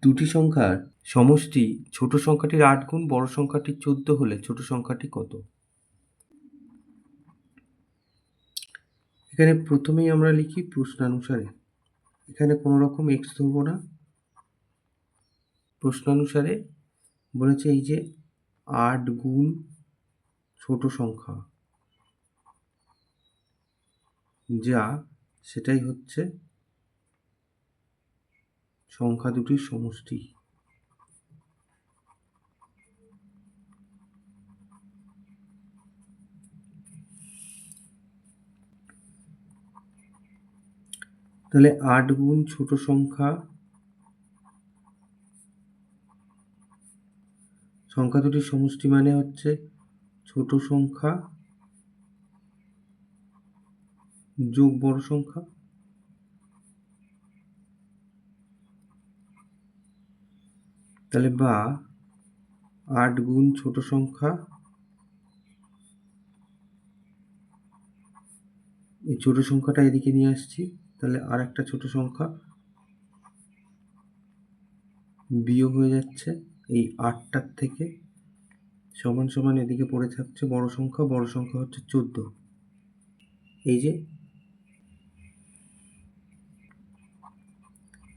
দুটি সংখ্যার সমষ্টি ছোট সংখ্যাটির 8 গুণ বড় সংখ্যাটির 14 হলে ছোট সংখ্যাটি কত? এখানে প্রথমেই আমরা লিখি প্রশ্নানুসারে। এখানে কোনো রকম এক্স ধরবো না। প্রশ্নানুসারে বলেছে এই যে 8 গুণ ছোট সংখ্যা যা সেটাই হচ্ছে সংখ্যা দুটির সমষ্টি। তাহলে 8 গুণ ছোট সংখ্যা দুটির সমষ্টি মানে হচ্ছে ছোট সংখ্যা যোগ বড় সংখ্যা। তাহলে বা 8 গুণ ছোট সংখ্যা, এই ছোট সংখ্যাটা এদিকে নিয়ে আসছি, তাহলে আর একটা ছোট সংখ্যা বিয়োগ হয়ে যাচ্ছে এই 8টার থেকে, সমান সমান এদিকে পড়ে থাকছে বড় সংখ্যা হচ্ছে 14। এই যে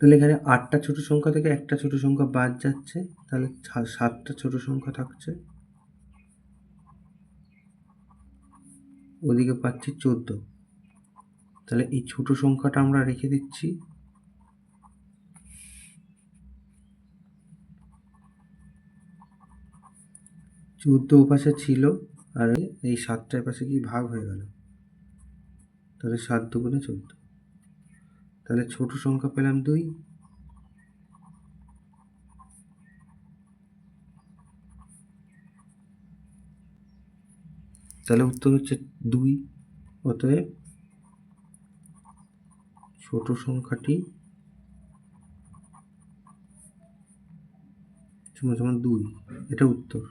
তাহলে এখানে 8টা ছোট সংখ্যা থেকে একটা ছোট সংখ্যা বাদ যাচ্ছে, তাহলে 7টা ছোট সংখ্যা থাকছে, ওদিকে পাচ্ছি 14। তাহলে এই ছোট সংখ্যাটা আমরা রেখে দিচ্ছি। চোদ্দ ওপাশে ছিল আর এই 7টা এপাশে কি ভাগ হয়ে গেল, তাহলে 7 দুগুণে 14। তাহলে ছোট সংখ্যা পেলাম 2। তাহলে উত্তর হচ্ছে 2। অতএব ছোট সংখ্যাটি সমান 2, এটা উত্তর।